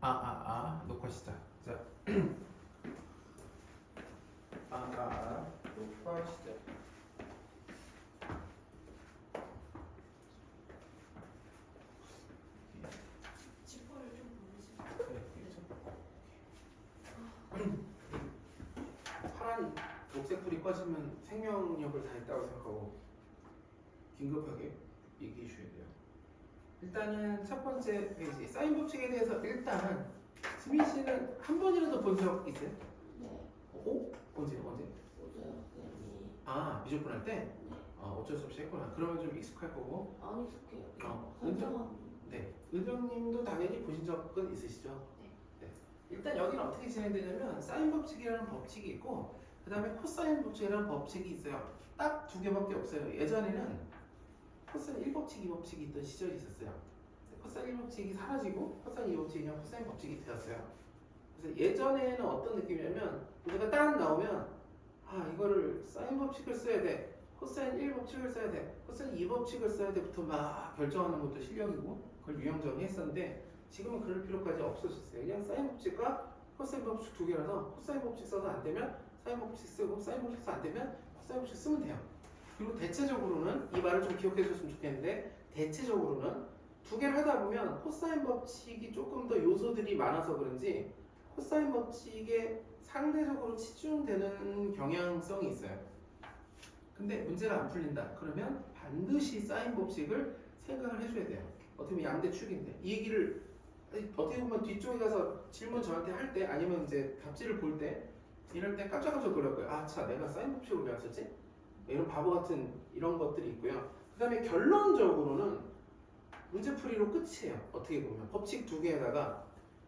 녹화 시작. 자, 녹화 시작. 지퍼를 좀 보내주세요. 파란 녹색 불이 꺼지면 생명력을 다했다고 생각하고 긴급하게 얘기해 주셔야 돼요. 일단은 첫 번째 페이지 사인 법칙에 대해서 일단 수민 씨는 한 번이라도 본 적 있어요? 네. 오? 언제? 오전 미적분 할 때? 네. 어쩔 수 없이 했구나. 그러면 좀 익숙할 거고. 안 익숙해요. 은정? 네. 은정님도 당연히 보신 적은 있으시죠? 네. 일단 여기는 어떻게 진행되냐면 사인 법칙이라는 법칙이 있고 그 다음에 코사인 법칙이라는 법칙이 있어요. 딱 두 개밖에 없어요. 예전에는 코사인 1법칙, 2법칙이 있던 시절이 있었어요. 코사인 1법칙이 사라지고 코사인 2법칙이 그냥 코사인 법칙이 되었어요. 그래서 예전에는 어떤 느낌이냐면 문제가 딱 나오면 이거를 사인 법칙을 써야 돼, 코사인 1법칙을 써야 돼, 코사인 2법칙을 써야 돼부터 막 결정하는 것도 실력이고 그걸 유형정의 했었는데 지금은 그럴 필요까지 없어졌어요. 그냥 사인 법칙과 코사인 법칙 두 개라서 코사인 법칙 써도 안 되면 사인 법칙 쓰고 사인 법칙 써도 안 되면 코사인 법칙 쓰면 돼요. 그리고 대체적으로는 이 말을 좀 기억해 줬으면 좋겠는데 대체적으로는 두 개를 하다 보면 코사인 법칙이 조금 더 요소들이 많아서 그런지 코사인 법칙에 상대적으로 치중되는 경향성이 있어요. 근데 문제가 안 풀린다. 그러면 반드시 사인 법칙을 생각을 해줘야 돼요. 어떻게 보면 양대축인데 이 얘기를 어떻게 보면 뒤쪽에 가서 질문 저한테 할 때 아니면 이제 답지를 볼 때 이럴 때 깜짝깜짝 놀랄 거예요. 내가 사인 법칙을 왜 안 썼지? 이런 바보 같은 이런 것들이 있고요. 그 다음에 결론적으로는 문제풀이로 끝이에요. 어떻게 보면 법칙 두 개에다가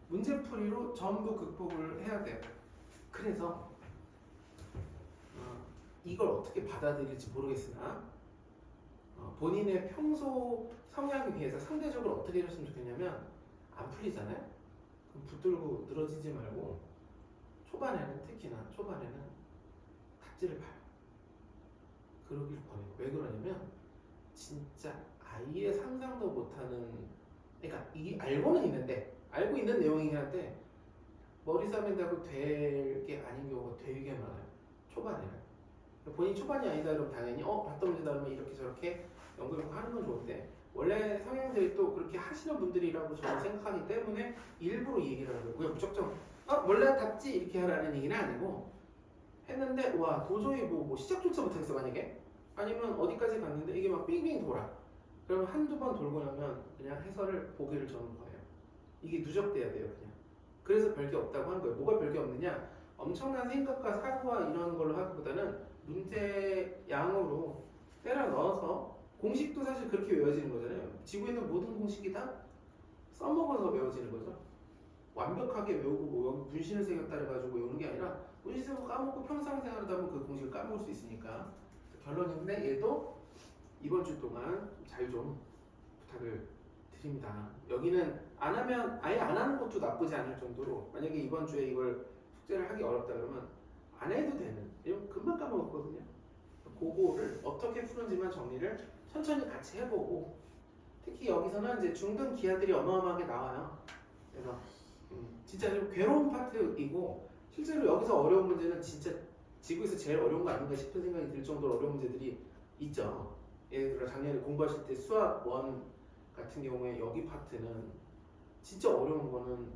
문제풀이로 전부 극복을 해야 돼요. 그래서 이걸 어떻게 받아들일지 모르겠으나 본인의 평소 성향에 비해서 상대적으로 어떻게 해줬으면 좋겠냐면 안 풀리잖아요? 그럼 붙들고 늘어지지 말고 초반에는 특히나 초반에는 답지를 봐요. 그러길 권해요. 왜 그러냐면 진짜 아예 상상도 못하는, 그러니까 이게 알고는 있는데 알고 있는 내용이긴 한데 머리 싸맨다고 될 게 아닌 경우가 되게 많아요. 초반에는 본인이 초반이 아니다 그러면 당연히 봤던 문제다 그러면 이렇게 저렇게 연구해보고 하는 건 좋은데 원래 성향들이 또 그렇게 하시는 분들이라고 저는 생각하기 때문에 일부러 얘기를 하는 거예요. 그냥 무작정 몰라 답지 이렇게 하라는 얘기는 아니고 했는데 도저히 뭐 시작조차 못하겠어 만약에, 아니면 어디까지 갔는데 이게 막 빙빙 돌아. 그러면 한두 번 돌고 나면 그냥 해설을 보기를 저는 거예요. 이게 누적돼야 돼요 그냥. 그래서 별게 없다고 하는 거예요. 뭐가 별게 없느냐, 엄청난 생각과 사고와 이런 걸로 하기보다는 문제 양으로 때려 넣어서 공식도 사실 그렇게 외워지는 거잖아요. 지구에 있는 모든 공식이 다 써먹어서 외워지는 거죠. 완벽하게 외우고 뭐 여기 분신을 새겼다해가지고 외우는 게 아니라 분신을 까먹고 평상생활하다 보면 그 공식을 까먹을 수 있으니까. 결론인데 얘도 이번 주 동안 잘 좀 부탁을 드립니다. 여기는 안 하면 아예 안 하는 것도 나쁘지 않을 정도로, 만약에 이번 주에 이걸 숙제를 하기 어렵다 그러면 안 해도 되는, 이건 금방 까먹었거든요. 그거를 어떻게 푸는지만 정리를 천천히 같이 해보고, 특히 여기서는 이제 중등 기하들이 어마어마하게 나와요. 그래서 진짜 좀 괴로운 파트이고, 실제로 여기서 어려운 문제는 진짜 지구에서 제일 어려운 거 아닌가 싶은 생각이 들 정도로 어려운 문제들이 있죠. 예를 들어 작년에 공부하실 때 수학 1 같은 경우에 여기 파트는 진짜 어려운 거는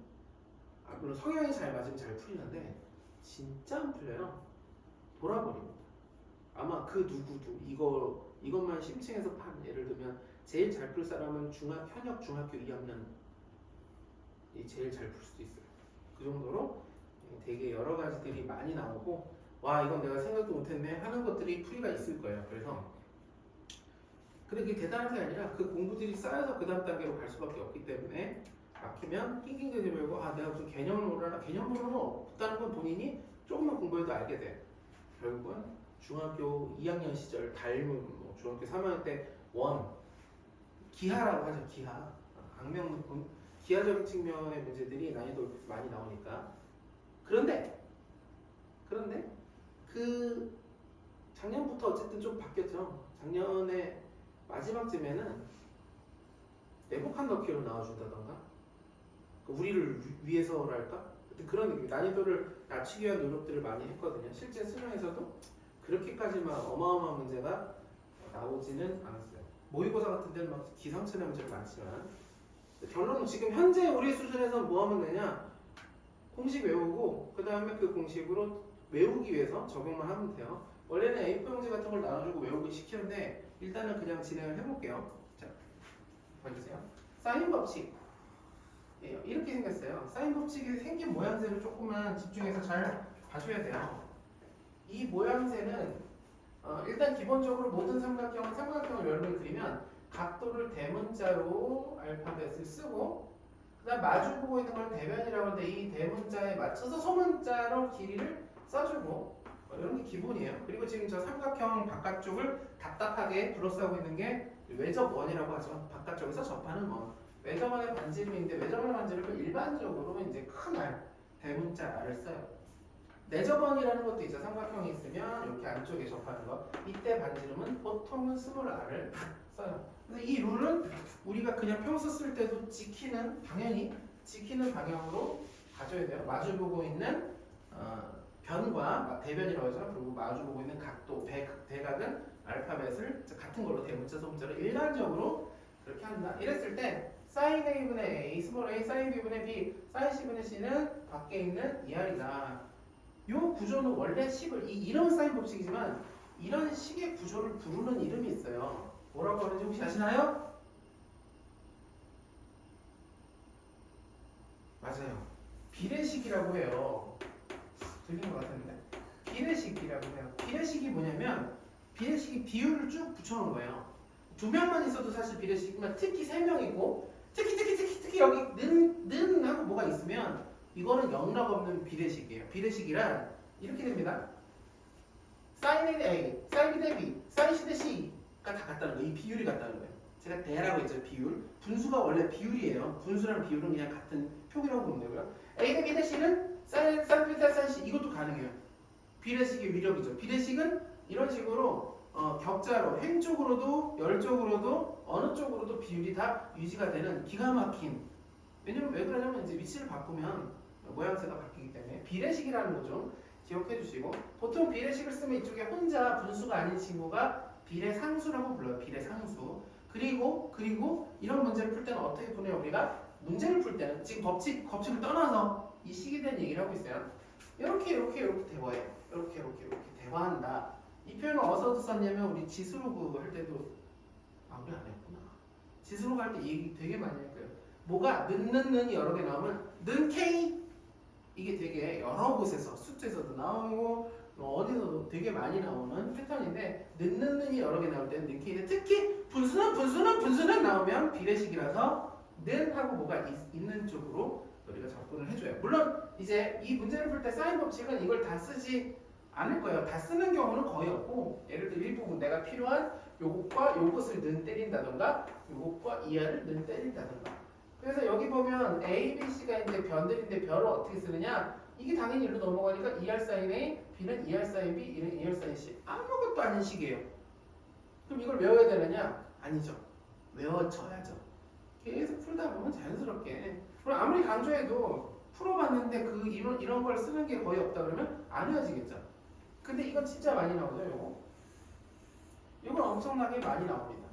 물론 성향이 잘 맞으면 잘 풀리는데 진짜 안 풀려요. 돌아버립니다. 아마 그 누구도 이것만 심층해서 판, 예를 들면 제일 잘 풀 사람은 현역 중학교 2학년이 제일 잘 풀 수도 있어요. 그 정도로 되게 여러 가지들이 많이 나오고 이건 내가 생각도 못했네 하는 것들이 풀이가 있을 거예요. 그래서 근데 그게 대단한 게 아니라 그 공부들이 쌓여서 그 다음 단계로 갈 수밖에 없기 때문에 막히면 낑낑대지 말고 내가 무슨 개념을 모르나, 개념으로는 없다는 건 본인이 조금만 공부해도 알게 돼. 결국은 중학교 2학년 시절 닮은 중학교 3학년 때 기하라고 하죠. 악명 높은 기하적인 측면의 문제들이 난이도 많이 나오니까. 그런데 그 작년부터 어쨌든 좀 바뀌었죠. 작년에 마지막쯤에는 내복한 넣기로 나와준다던가 우리를 위해서랄까? 그런 느낌. 난이도를 낮추기 위한 노력들을 많이 했거든요. 실제 수능에서도 그렇게까지만 어마어마한 문제가 나오지는 않았어요. 모의고사 같은 데는 막 기상천외 문제가 많지만 결론은 지금 현재 우리 수준에서 뭐 하면 되냐? 공식 외우고 그 다음에 그 공식으로 외우기 위해서 적용만 하면 돼요. 원래는 A4 용지 같은 걸 나눠주고 외우기 시키는데 일단은 그냥 진행을 해볼게요. 자, 봐주세요. 사인 법칙. 이렇게 생겼어요. 사인 법칙이 생긴 모양새를 조금만 집중해서 잘 봐줘야 돼요. 이 모양새는 일단 기본적으로 모든 삼각형은 삼각형을 여러분이 그리면 각도를 대문자로 알파벳을 쓰고 그다음 마주보고 있는 걸 대변이라고 하는데 이 대문자에 맞춰서 소문자로 길이를 써주고 이런 게 기본이에요. 그리고 지금 저 삼각형 바깥쪽을 답답하게 둘러싸고 있는 게 외접원이라고 하죠. 바깥쪽에서 접하는 원. 외접원의 반지름인데 외접원의 반지름은 일반적으로 이제 큰 R, 대문자 R을 써요. 내접원이라는 것도 있죠. 삼각형이 있으면 이렇게 안쪽에 접하는 거. 이때 반지름은 보통은 스몰 r을 써요. 그래서 이 룰은 우리가 그냥 평소 쓸 때도 당연히 지키는 방향으로 가져야 돼요. 마주보고 있는 변과 대변이라고 하죠. 그리고 마주보고 있는 각도, 대각은 알파벳을 같은 걸로 대문자, 소문자로 일반적으로 그렇게 한다. 이랬을 때 sin a분의 a, 스몰 a, sin b분의 b, sin c분의 c는 밖에 있는 2r이다. 이 구조는 원래 식을 이름은 사인 법칙이지만 이런 식의 구조를 부르는 이름이 있어요. 뭐라고 하는지 혹시 아시나요? 맞아요. 비례식이라고 해요. 들린 것 같은데. 비례식이라고 해요. 비례식이 뭐냐면 비례식이 비율을 쭉 붙여놓은 거예요. 2명만 있어도 사실 비례식이지만 특히 3명이고 특히 여기 는 하고 뭐가 있으면 이거는 영락 없는 비례식이에요. 비례식이란 이렇게 됩니다. sin A, sin B, sin C가 다 같다는 거예요. 이 비율이 같다는 거예요. 제가 대라고 했죠. 비율. 분수가 원래 비율이에요. 분수랑 비율은 그냥 같은 표기라고 보면 되고요. A 대 B 대 C는 sin B 대 sin C 이것도 가능해요. 비례식의 위력이죠. 비례식은 이런 식으로 격자로 행쪽으로도 열쪽으로도 어느 쪽으로도 비율이 다 유지가 되는 기가 막힌. 왜냐면 왜 그러냐면 이제 위치를 바꾸면 모양새가 바뀌기 때문에 비례식이라는 거 좀 기억해 주시고 보통 비례식을 쓰면 이쪽에 혼자 분수가 아닌 친구가 비례상수라고 불러요. 비례상수. 그리고 이런 문제를 풀 때는 어떻게 푸냐면 우리가 문제를 풀 때는 지금 법칙을 떠나서 이 식에 대한 얘기를 하고 있어요. 이렇게 대화해요. 이렇게 대화한다. 이 표현을 어디서 썼냐면 우리 지수로그 할 때도 우리 안 했구나. 지수로그 할 때 얘기 되게 많이 할 거예요. 뭐가 는이 여러 개 나오면 는 K 이게 되게 여러 곳에서 숙제에서도 나오고 어디서도 되게 많이 나오는 패턴인데 는이 여러 개 나올 때는 는 K인데 특히 분수는 나오면 비례식이라서 는 하고 뭐가 있는 쪽으로 우리가 접근을 해줘요. 물론 이제 이 문제를 풀 때 사인 법칙은 이걸 다 쓰지 않을 거예요. 다 쓰는 경우는 거의 없고 예를 들어 일부분 내가 필요한 요것과 요것을 는 때린다던가 요것과 이하를 는 때린다던가 그래서 여기 보면 A, B, C가 이제 변들인데 변을 어떻게 쓰느냐 이게 당연히 일로 넘어가니까 2R sin A, B는 2R sin B, 1은 2R sin C 아무것도 아닌 식이에요. 그럼 이걸 외워야 되느냐? 아니죠. 외워져야죠. 계속 풀다 보면 자연스럽게 그럼 아무리 강조해도 풀어봤는데 이런 걸 쓰는 게 거의 없다 그러면 안 헤어지겠죠. 근데 이건 진짜 많이 나오죠. 이건 엄청나게 많이 나옵니다.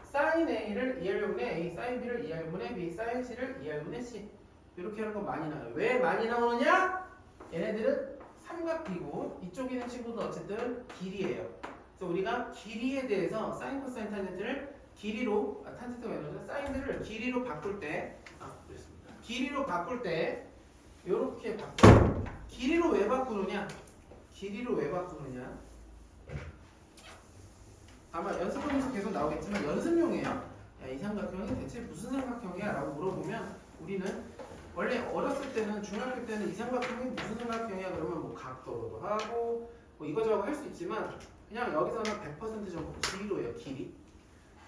sin A를 2R분의 A, sin B를 2R분의 B, sin C를 2R분의 C 이렇게 하는 거 많이 나와요. 왜 많이 나오느냐? 얘네들은 삼각비고 이쪽에 있는 친구는 어쨌든 길이에요. 그래서 우리가 길이에 대해서 sin, cosine, 탄젠트를 길이로 탄젠트가 아니라 사인들을 길이로 바꿀 때 그렇습니다. 길이로 바꿀 때 이렇게 바꿔요. 길이로 왜 바꾸느냐? 아마 연습하면서 계속 나오겠지만 연습용이에요. 야, 이 삼각형이 대체 무슨 삼각형이야? 라고 물어보면 우리는 원래 어렸을 때는 중학교 때는 이 삼각형이 무슨 삼각형이야? 그러면 뭐 각도로도 하고 뭐 이거저거 할 수 있지만 그냥 여기서는 100% 정도 길이로 해요.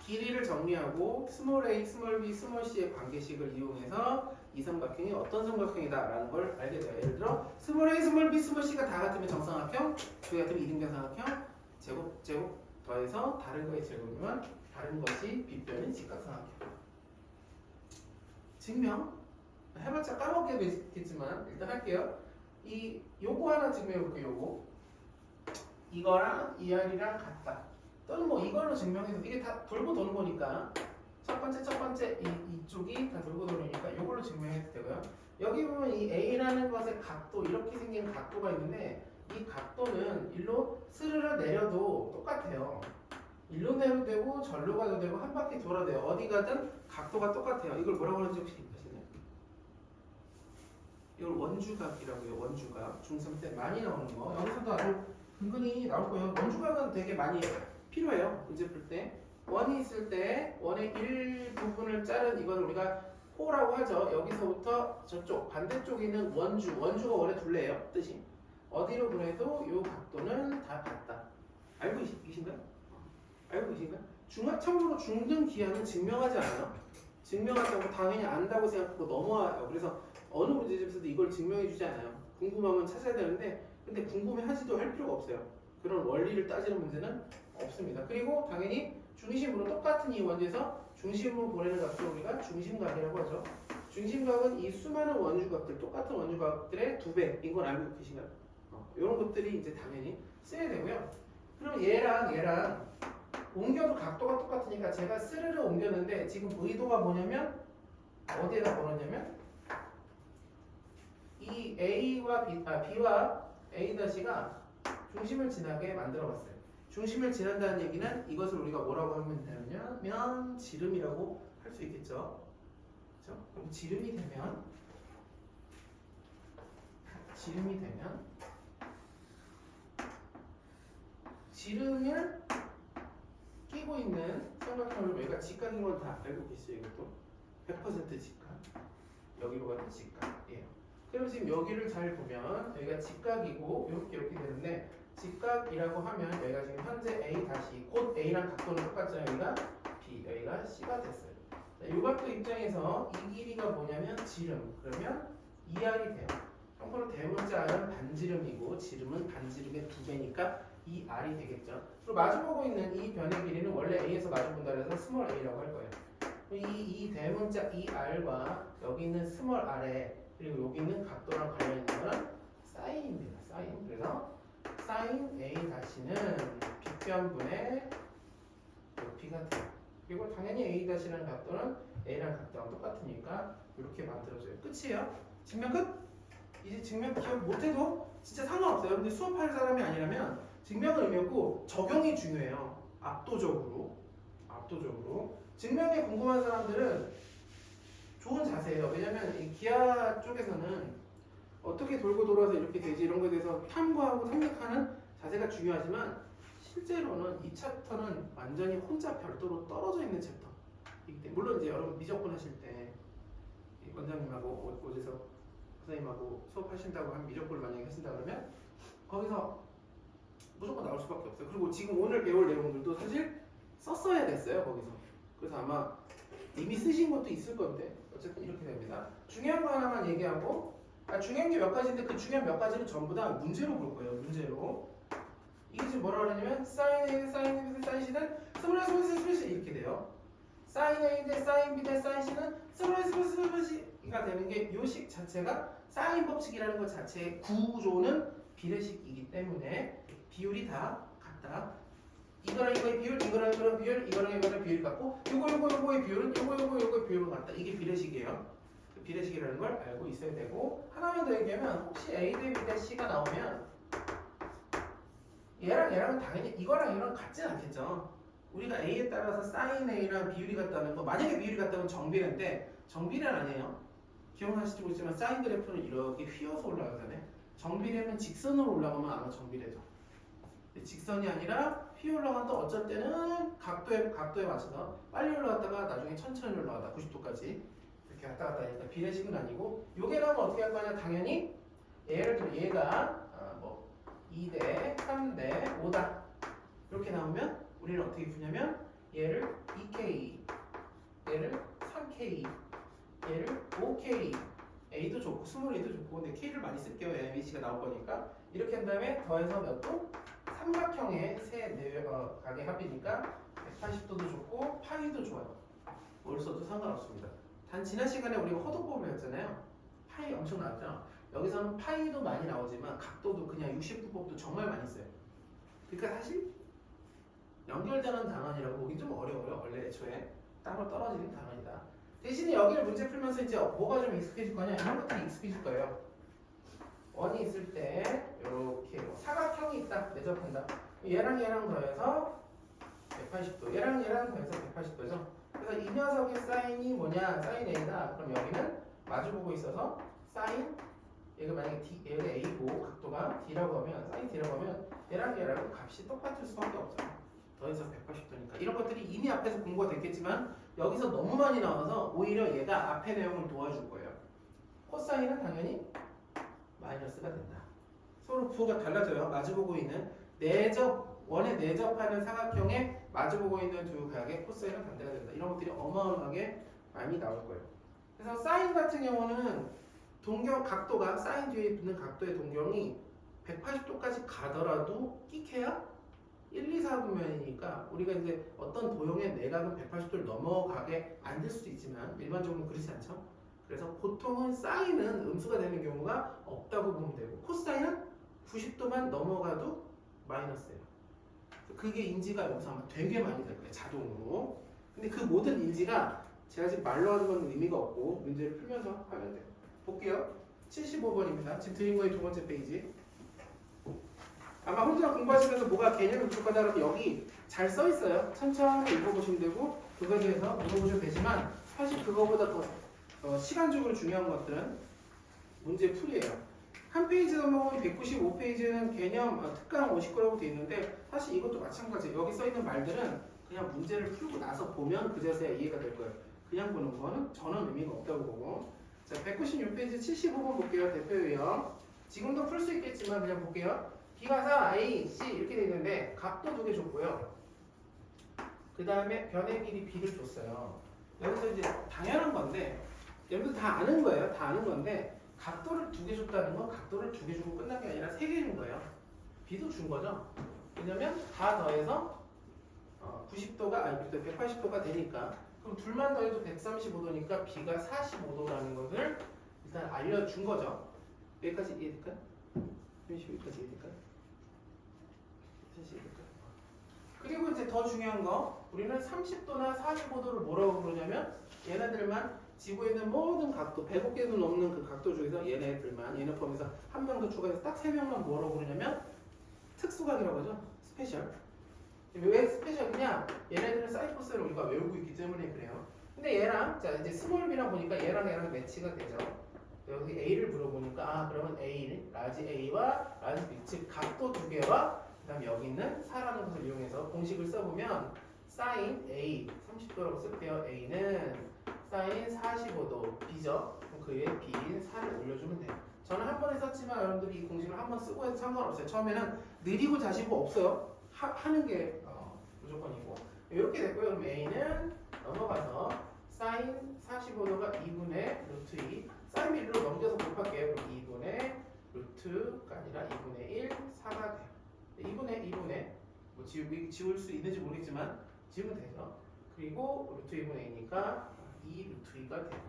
길이를 정리하고 스몰 a, 스몰 b, 스몰 c의 관계식을 이용해서 이 삼각형이 어떤 삼각형이다 라는 걸 알게 돼요. 예를 들어 스몰 a, 스몰 b, 스몰 c가 다 같으면 정삼각형, 두 개 같으면 이등변 삼각형, 제곱 더해서 다른 거의 제곱이면 다른 것이 빗변인 직각삼각형. 증명 해봤자 까먹게 되겠지만 일단 할게요. 요거 하나 증명해볼게요. 요거 이거랑 ER이랑 같다. 또는 뭐 이걸로 증명해서 이게 다 돌고 도는 거니까 첫 번째 이쪽이 다 돌고 도니까 이걸로 증명해도 되고요. 여기 보면 이 A라는 것의 각도 이렇게 생긴 각도가 있는데 이 각도는 일로 스르르 내려도 똑같아요. 일로 내려도 되고 절로 가도 되고 한 바퀴 돌아도 돼요. 어디 가든 각도가 똑같아요. 이걸 뭐라고 하는지 혹시 아시나요? 이걸 원주각이라고요. 원주각 중3 때 많이 나오는 거 여기서도 아주 은근히 나올 거예요. 원주각은 되게 많이 필요해요. 문제 풀 때. 원이 있을 때 원의 일부분을 자른 이건 우리가 호라고 하죠. 여기서부터 저쪽 반대쪽에 있는 원주가 원래 둘레예요. 뜻이. 어디로 보내도 이 각도는 다 같다. 알고 계신가요? 알고 계신가요? 참고로 중등 기하는 증명하지 않아요. 증명하지 않고 당연히 안다고 생각하고 넘어와요. 그래서 어느 문제집에서도 이걸 증명해 주지 않아요. 궁금하면 찾아야 되는데 근데 궁금해하지도 할 필요가 없어요. 그런 원리를 따지는 문제는 없습니다. 그리고 당연히 중심으로 똑같은 이 원지에서 중심으로 보내는 각도를 우리가 중심각이라고 하죠. 중심각은 이 수많은 원주각들, 똑같은 원주각들의 2배인 걸 알고 계신가요? 이런 것들이 이제 당연히 써야 되고요. 그럼 얘랑 옮겨도 각도가 똑같으니까 제가 스르르 옮겼는데 지금 의도가 뭐냐면 어디에다 걸었냐면 이 B와 A-가 중심을 지나게 만들어봤어요. 중심을 지난다는 얘기는 이것을 우리가 뭐라고 하면 되냐면 지름이라고 할 수 있겠죠. 그렇죠? 그럼 지름이 되면 지름을 끼고 있는 삼각형을 여기가 직각인 건 다 알고 계시죠? 이것도 100% 직각. 여기로 가는 직각이에요. 그럼 지금 여기를 잘 보면 여기가 직각이고 이렇게 되는데 직각이라고 하면 여기가 지금 현재 A 다시 곧 A랑 각도는 똑같죠. 여기가 B, 여기가 C가 됐어요. 자, 이 각도 입장에서 이 길이가 뭐냐면 지름. 그러면 2R이 돼요. 참고로 대문자 R은 반지름이고 지름은 반지름의 2배니까 2R이 되겠죠. 그리고 마주보고 있는 이 변의 길이는 원래 A에서 마주본다 그래서 스몰 a라고 할 거예요. 이 대문자 2R과 여기 있는 스몰 r에 그리고 여기 있는 각도랑 관련 있는 거는 사인입니다. 사인. 그래서 사인 A 다시는 빗변분의 높이가 돼요. 그리고 당연히 A 다시라는 각도는 A랑 각도랑 똑같으니까 이렇게 만들어져요. 끝이에요. 증명 끝? 이제 증명 기억 못해도 진짜 상관없어요. 근데 수업할 사람이 아니라면 증명을 의미 없고 적용이 중요해요. 압도적으로. 증명이 궁금한 사람들은 좋은 자세예요. 왜냐면 이 기하 쪽에서는 어떻게 돌고 돌아서 이렇게 되지 이런 거에 대해서 탐구하고 탐색하는 자세가 중요하지만 실제로는 이 챕터는 완전히 혼자 별도로 떨어져 있는 챕터이기 때문에 물론 이제 여러분 미적분 하실 때 원장님하고 어디서 선생님하고 수업하신다고 하면 미적분을 만약에 하신다 그러면 거기서 무조건 나올 수밖에 없어요. 그리고 지금 오늘 배울 내용들도 사실 썼어야 됐어요. 거기서. 그래서 아마 이미 쓰신 것도 있을 건데 어쨌든 이렇게 됩니다. 중요한 거 하나만 얘기하고 중요한 게 몇 가지인데 그 중요한 몇 가지는 전부 다 문제로 볼 거예요. 문제로. 이게 지금 뭐라 그러냐면 사인 A 대 사인 B 대 사인 C는 스몰 이렇게 돼요. 사인 A 대 사인 B 대 사인 C는 스몰가 되는 게 이 식 자체가 사인 법칙이라는 것 자체의 구조는 비례식이기 때문에 비율이 다 같다. 이거랑 이거의 비율, 이거랑 이거의 비율, 이거랑 이거의 비율이 같고 요거의 비율은 요거의 비율은 같다. 이게 비례식이에요. 그 비례식이라는 걸 알고 있어야 되고 하나만 더 얘기하면 혹시 A 대 B 대 C가 나오면 얘랑은 당연히 이거랑 같진 않겠죠. 우리가 A에 따라서 사인 A랑 비율이 같다는 거 만약에 비율이 같다면 정비례인데 정비례는 아니에요. 기억나실지 모르지만 사인 그래프는 이렇게 휘어서 올라가잖아요. 정비례는 직선으로 올라가면 아마 정비례죠. 직선이 아니라 휘어 올라간다 어쩔 때는 각도에 맞춰서 빨리 올라갔다가 나중에 천천히 올라가다 90도까지 이렇게 왔다 갔다 하니까 비례식은 아니고 요게 나오면 어떻게 할 거냐 당연히 예를 들어 얘가 2대 3대 5다 이렇게 나오면 우리는 어떻게 푸냐면 얘를 2K 얘를 3K 얘를 5K A도 좋고 스몰 A도 좋고 근데 K를 많이 쓸게요. ABC가 나올 거니까 이렇게 한 다음에 더해서 몇 도? 삼각형의 세 내각의 합이니까 180도도 좋고 파이도 좋아요. 뭘 써도 상관없습니다. 지난 시간에 우리가 호도법을 배웠잖아요. 파이 엄청 나왔죠. 여기서는 파이도 많이 나오지만 각도도 그냥 69법도 정말 많이 써요. 그러니까 사실 연결되는 단원이라고 보기 좀 어려워요. 원래 애초에 따로 떨어지는 단원이다. 대신에 여기를 문제 풀면서 이제 뭐가 좀 익숙해질 거냐, 이런 것들이 익숙해질 거예요. 원이 있을 때 이렇게 사각형이 있다, 내접한다. 얘랑 더해서 180도, 얘랑 더해서 180도죠. 그래서 이 녀석의 사인이 뭐냐, 사인 A다. 그럼 여기는 마주보고 있어서 사인, 얘가 만약에 얘가 A고 각도가 D라고 하면, 사인 D라고 하면 얘랑 값이 똑같을 수밖에 없죠. 더해서 180도니까. 이런 것들이 이미 앞에서 공부가 됐겠지만 여기서 너무 많이 나와서 오히려 얘가 앞의 내용을 도와줄 거예요. 코사인은 당연히 마이너스가 된다. 서로 부호가 달라져요. 마주보고 있는 원에 내접하는 사각형에 마주보고 있는 두 각의 코사인은 반대가 된다. 이런 것들이 어마어마하게 많이 나올 거예요. 그래서 사인 같은 경우는 각도가 사인 뒤에 붙는 각도의 동경이 180도까지 가더라도 끽해야 1, 2, 4분면이니까 우리가 이제 어떤 도형의 내각은 180도를 넘어가게 안 될 수도 있지만 일반적으로 그렇지 않죠. 그래서 보통은 사인은 음수가 되는 경우가 없다고 보면 되고 코사인은 90도만 넘어가도 마이너스예요. 그게 인지가 여기서 아마 되게 많이 될 거예요. 자동으로. 근데 그 모든 인지가 제가 지금 말로 하는 건 의미가 없고 문제를 풀면서 하면 돼요. 볼게요. 75번입니다. 지금 드린 거의 두 번째 페이지. 아마 혼자 공부하시면서 뭐가 개념이 부족하다 그러면 여기 잘 써 있어요. 천천히 읽어보시면 되고 그거에 대해서 물어보셔도 되지만 사실 그거보다 더 시간적으로 중요한 것들은 문제 풀이에요. 한 페이지 넘어오면 195페이지는 개념 특강 50거라고 되어 있는데 사실 이것도 마찬가지예요. 여기 써 있는 말들은 그냥 문제를 풀고 나서 보면 그제서야 이해가 될 거예요. 그냥 보는 거는 전혀 의미가 없다고 보고. 자, 196페이지 75번 볼게요. 대표 유형. 지금도 풀 수 있겠지만 그냥 볼게요. B가 4, A, C 이렇게 돼 있는데 각도 두 개 줬고요. 그 다음에 변의 길이 B를 줬어요. 여기서 이제 당연한 건데 여러분들 다 아는 거예요. 다 아는 건데 각도를 두 개 줬다는 건 각도를 두 개 주고 끝난 게 아니라 세 개 준 거예요. B도 준 거죠. 왜냐면 다 더해서 90도가 180도가 되니까 그럼 둘만 더해도 135도니까 B가 45도라는 것을 일단 알려준 거죠. 여기까지 이해될까요? 여기까지 이해될까요? 그리고 이제 더 중요한 거 우리는 30도나 45도를 뭐라고 부르냐면 얘네들만 지구에 있는 모든 각도 105개도 넘는 그 각도 중에서 얘네들만 포함해서 한 명 더 추가해서 딱 3명만 뭐라고 부르냐면 특수각이라고 하죠. 스페셜. 왜 스페셜이냐? 얘네들은 사이코스를 우리가 외우고 있기 때문에 그래요. 근데 얘랑 자 이제 스몰 b랑 보니까 얘랑 매치가 되죠. 여기 A를 물어보니까 그러면 A, 라지 A와 라지 B 즉 각도 두 개와 그 다음에 여기 있는 4라는 것을 이용해서 공식을 써보면 sin A 30도라고 쓸게요. A는 sin 45도 B죠. 그럼 그 위에 B인 4를 올려주면 돼요. 저는 한 번에 썼지만 여러분들이 이 공식을 한 번 쓰고 해도 상관없어요. 처음에는 느리고 자시고 없어요. 하는 게 무조건이고 이렇게 됐고요. 그럼 A는 넘어가서 sin 45도가 2분의 루트 2 sin B로 넘겨서 곱할게요. 그럼 2분의 루트가 아니라 2분의 1 4가 돼요. 2분의 뭐 지울 수 있는지 모르겠지만 지우면 되죠. 그리고 루트 2분의 2니까 2 루트 2가 돼요.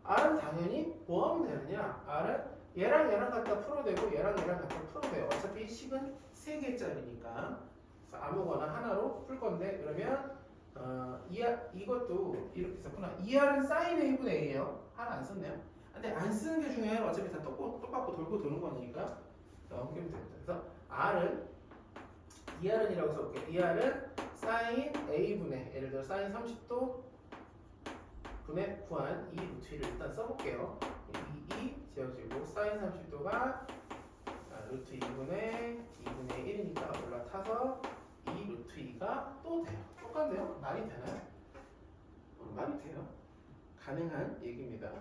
R은 당연히 뭐 하면 되느냐? R은 얘랑 갖다 풀어도 되고 얘랑 갖다 풀어도 돼요. 어차피 식은 3개짜리니까 아무거나 하나로 풀 건데 그러면 이것도 이렇게 썼구나. 2R은 sin A분의 A예요. 하나 안 썼네요. 근데 안 쓰는 게 중요해요. 어차피 다 똑같고 돌고 도는 거니까 넘기면 됩니다. 그래서 R은 2R은이라고 써볼게요. 2R은 sin A분의 예를 들어 sin 30도 분의 구한 2 루트 1을 일단 써볼게요. 2 지워지고 sin 30도가 루트 2분의 1이니까 올라타서 2 루트 2가 또 돼요. 똑같네요. 말이 되나요? 말이 돼요. 가능한 얘기입니다.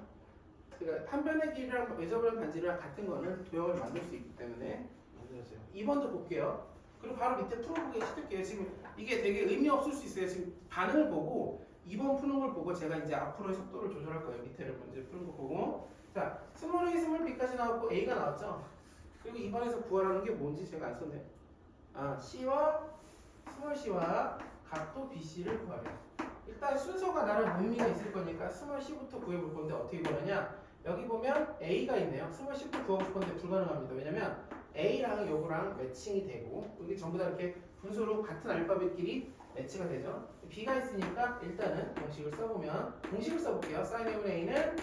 그러니까 판변의 길이랑 외접을 반지랑 같은 거는 도형을 만들 수 있기 때문에 만들어져요. 2번도 볼게요. 그리고 바로 밑에 풀어보기 시킬게요. 지금 이게 되게 의미 없을 수 있어요. 지금 반응을 보고 2번 푸는 걸 보고 제가 이제 앞으로의 속도를 조절할 거예요. 밑에를 먼저 푸는 거 보고 자 스몰 A, 스몰 B까지 나왔고 A가 나왔죠. 그리고 2번에서 구하라는 게 뭔지 제가 안 썼네요. C와 스몰 C와 각도 BC를 구하래요. 일단 순서가 나름 의미가 있을 거니까 스몰 c부터 구해볼 건데 어떻게 구하느냐? 여기 보면 a가 있네요. 스몰 c부터 구하고 싶은데 불가능합니다. 왜냐면 a랑 요거랑 매칭이 되고 이게 전부 다 이렇게 분수로 같은 알파벳끼리 매치가 되죠. b가 있으니까 일단은 공식을 써보면 공식을 써볼게요. sin a분의 a는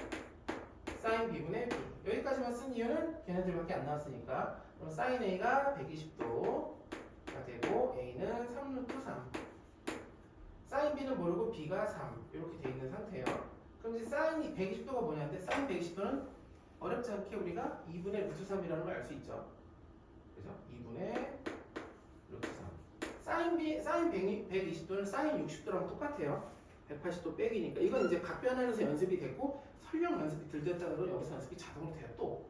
sin b분의 b. 여기까지만 쓴 이유는 걔네들밖에 안 나왔으니까. 그럼 sin a가 120도가 되고 a는 3루트 3. sin b는 모르고 b가 3 이렇게 돼 있는 상태예요. 그럼 이제 sin이 120도가 뭐냐는데 sin 120도는 어렵지 않게 우리가 2분의 루트 3이라는 걸 알 수 있죠. 그죠? 2분의 루트 3. sin 120도는 sin 60도랑 똑같아요. 180도 빼기니까 이건 이제 각변하면서 연습이 됐고 설령 연습이 덜 됐다는 건 여기서 연습이 자동으로 돼요. 또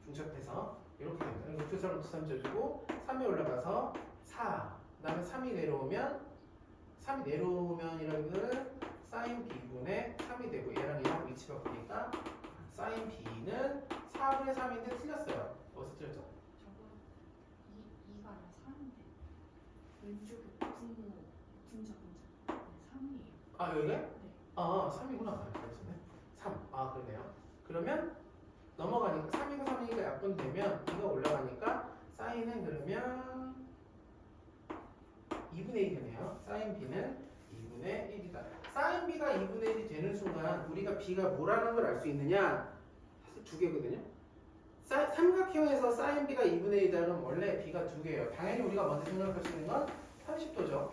중첩해서 이렇게 됩니다. 루트 3 루트 3 져주고 3이 올라가서 4. 그 다음에 3이 내려오면 3이 내려오면이라는 거는 sin b분의 3이 되고 얘랑 얘랑 위치가 바뀌니까 sin b는 4분의 3인데 틀렸어요. 어디서 틀렸죠? 저거 2가 아니라 3인데 왼쪽에 분자 네, 3이에요. 아 여기? 네. 아 3이구나. 그렇네. 3. 아 그러네요. 그러면 넘어가니까 3이고 3이니까 약분되면 2가 올라가니까 sin은 그러면 2분의 1이 되네요. sin b는 2분의 1이다. sin b가 2분의 1이 되는 순간 우리가 b가 뭐라는 걸 알 수 있느냐? 사실 두 개거든요. 삼각형에서 sin b가 2분의 1이라면 원래 b가 두 개예요. 당연히 우리가 먼저 생각할 수 있는 건 30도죠.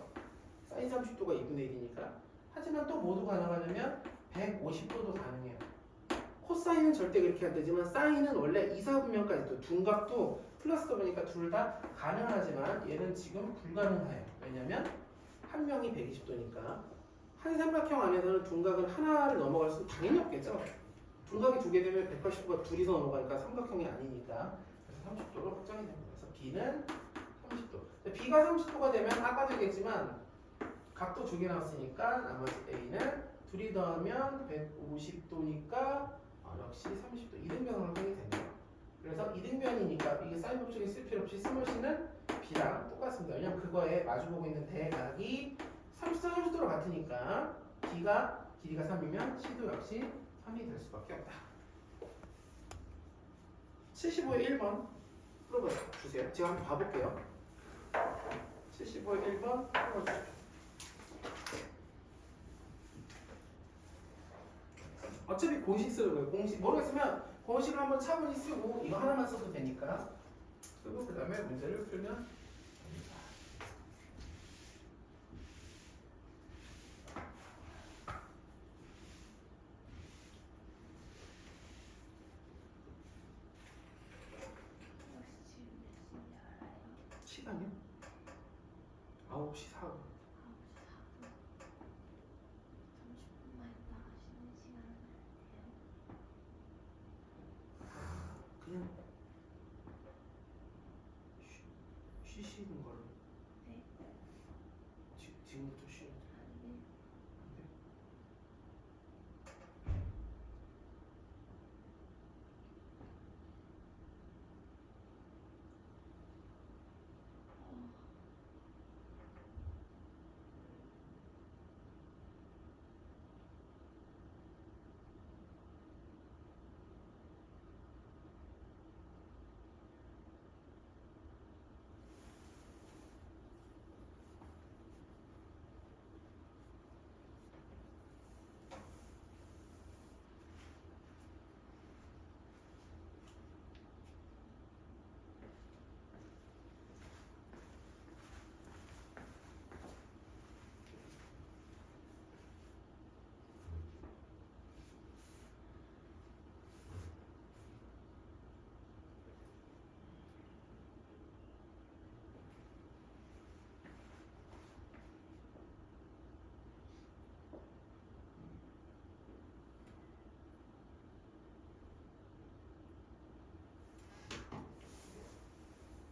sin 30도가 2분의 1이니까. 하지만 또 모두 가능하냐면 150도도 가능해요. 코사인은 절대 그렇게 안 되지만 사인은 원래 이사분면까지도 둔각도 플러스도 보니까 둘 다 가능하지만 얘는 지금 불가능해요. 왜냐면 한 명이 120도니까 한 삼각형 안에서는 둔각은 하나를 넘어갈 수는 당연히 없겠죠. 둔각이 두 개 되면 180도가 둘이서 넘어가니까 삼각형이 아니니까 그래서 30도로 확정이 됩니다. 그래서 B는 30도. B가 30도가 되면 아까도 얘기했지만 각도 두 개 나왔으니까 나머지 A는 둘이 더하면 150도니까 역시 30도 이등변으로 확정이 되네요. 그래서 이등변이니까 이게 사인 법칙에 쓸 필요 없이 스몰 c는 b랑 똑같습니다. 왜냐면 그거에 마주보고 있는 대각이 30도로 같으니까 b가 길이가 3이면 c도 역시 3이 될 수밖에 없다. 75의 1번 풀어주세요. 제가 한번 봐볼게요. 75의 1번 풀어주세요. 어차피 공식 쓰는 거예요. 공식 모르겠으면 공식을 한번 차분히 쓰고 이거 하나만 써도 되니까 쓰고 그 다음에 문제를 풀면 됩니다. 시간이요? 9시 4분. 30분만 있다 쉬는 시간은 안 돼요? 그냥 쉬시는 걸로. 네. 지금부터 쉬어도 돼요. 아니, 안 돼요?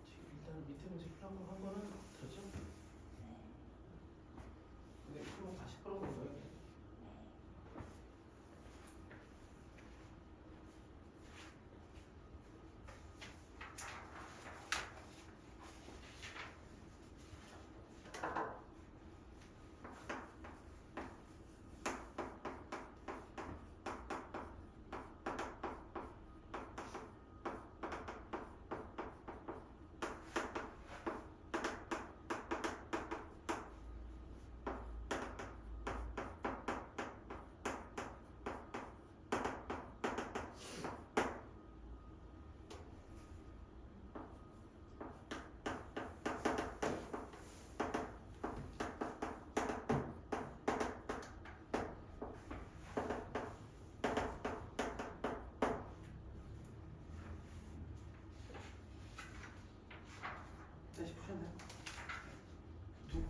지금 일단 밑에 문제 풀한 거는 들었죠? 네. 근데 그럼 다시 풀어보는 거예요.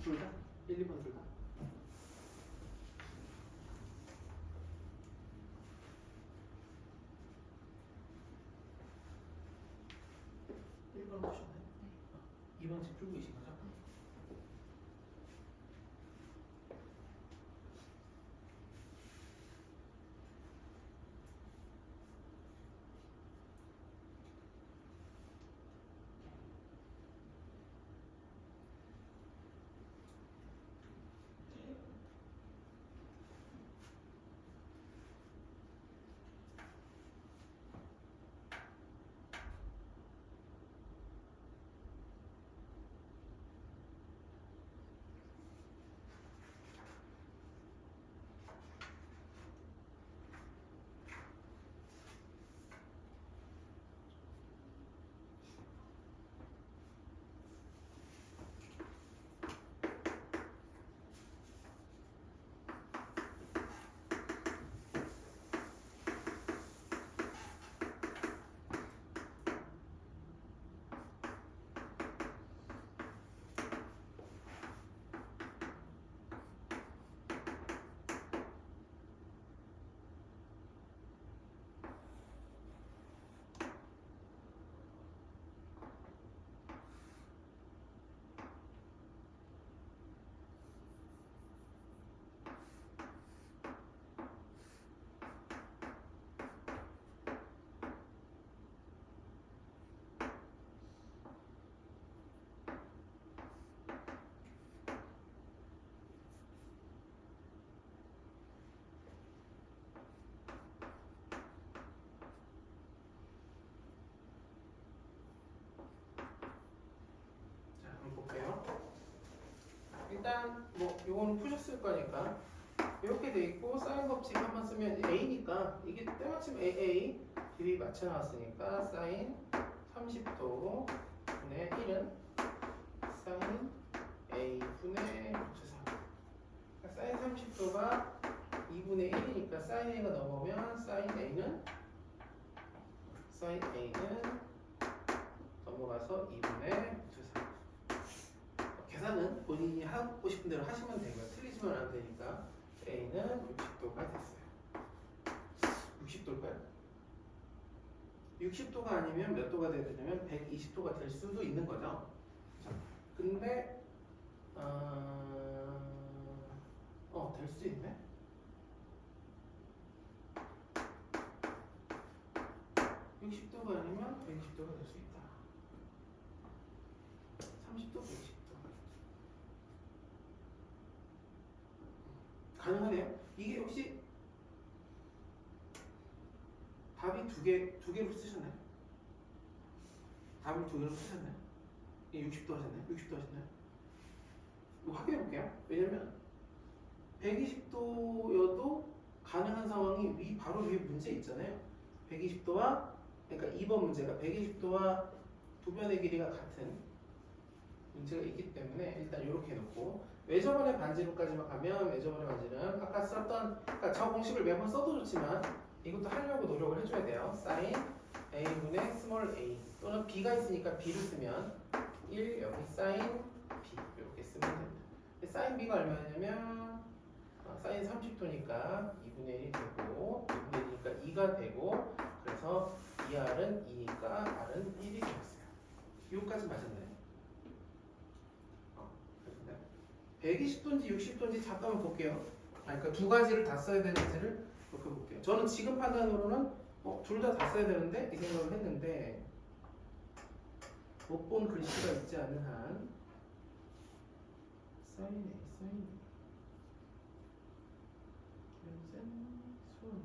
둘 다? 1, 2번 둘 다? 네. 1번 푸셨나요? 2번 지금 풀고 계신 거죠? 자, 한번 볼게요. 일단 뭐 요거는 푸셨을 거니까 이렇게 돼 있고 사인 법칙 한번 쓰면 A니까 이게 때마침 AA 길이 맞춰 나왔으니까 사인 30도 분의 1은 사인 A 분의 루트 3. 사인 30도가 2분의 1이니까 사인 A가 넘어오면 사인 A는 넘어가서 2분의 루트 3. 계산은 본인이 하고 싶은 대로 하시면 되고요. 틀리시면 안 되니까 A는 60도가 됐어요. 60도일까요? 60도가 아니면 몇 도가 돼야 되냐면 120도가 될 수도 있는 거죠. 자, 근데 될 수 있네. 60도가 아니면 120도가 될 수 있다. 30도, 120도. 가능하네요. 이게 혹시 답이 두 개로 쓰셨나요? 답을 두 개로 쓰셨나요? 60도 하셨나요? 60도 하셨나요? 이거 확인해 볼게요. 왜냐면 120도여도 가능한 상황이 바로 위에 문제 있잖아요. 120도와 그러니까 2번 문제가 120도와 두 변의 길이가 같은 문제가 있기 때문에 일단 이렇게 해놓고 외접원의 반지로까지만 가면 외접원의 반지는 아까 썼던 그러니까 저 공식을 매번 써도 좋지만 이것도 하려고 노력을 해줘야 돼요. 사인 a분의 스몰 a 또는 b가 있으니까 b를 쓰면 1 여기 사인 b 이렇게 쓰면 됩니다. 사인 b가 얼마냐면 사인 30도니까 2분의 1이 되고 2분의 1이니까 2가 되고 그래서 2r은 2니까 r은 1이 되었어요. 이거까지 맞았나요? 120도인지 60도인지 잠깐만 볼게요. 그러니까 두 가지를 다 써야 되는지를 이렇게 볼게요. 저는 지금 판단으로는 둘 다 써야 되는데 이 생각을 했는데 못 본 글씨가 있지 않은 한 사인 현생 수능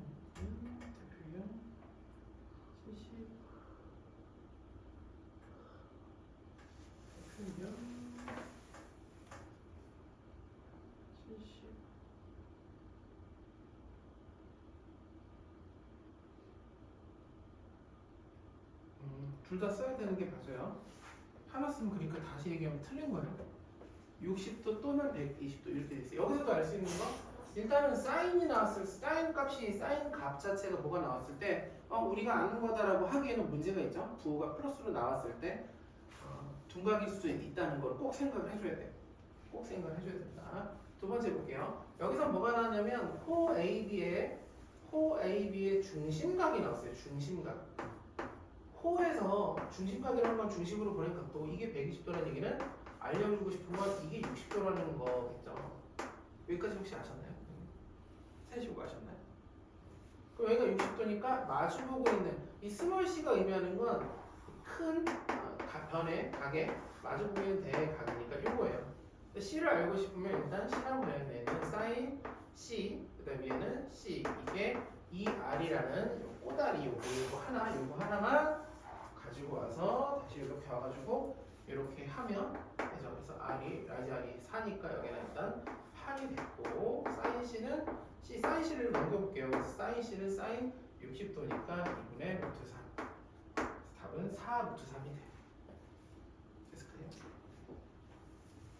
대표형 70 대표형 70 둘 다 써야 되는 게 맞아요. 하나 쓰면 그러니까 다시 얘기하면 틀린 거예요. 60도 또는 120도 이렇게 돼 있어요. 여기서도 알 수 있는 거 일단은 사인이 나왔을 사인 값이 사인 값 자체가 뭐가 나왔을 때 우리가 아는 거다라고 하기에는 문제가 있죠. 부호가 플러스로 나왔을 때 둔각일 수 있다는 걸 꼭 생각을 해줘야 돼요. 꼭 생각을 해줘야 된다. 두 번째 볼게요. 여기서 뭐가 나왔냐면 호 AB의 중심각이 나왔어요. 중심각. 호에서 중심각이라는 건 중심으로 보낸 각도 이게 120도라는 얘기는 알려주고 싶은 건 이게 60도라는 거겠죠. 여기까지 혹시 아셨나요? 세시고 아셨나요? 그럼 여기가 60도니까 마주보고 있는 이 스몰 c가 의미하는 건 큰 변의 각에 마주보고 있는 대의 각이니까 요거예요. c를 알고 싶으면 일단 c라고 되는 사인 c 그다음 위에는 c 이게 이 r이라는 요 꼬다리 요거 하나만 가지고 와서 다시 이렇게 와가지고 이렇게 하면 되죠. 그래서 r이 라지 r이 4니까 여기는 일단 8이 됐고 사인 c를 넘겨볼게요. 그래서 사인 c는 사인 60도니까 2분의 루트 3. 답은 4 루트 3이 돼요. 됐을까요?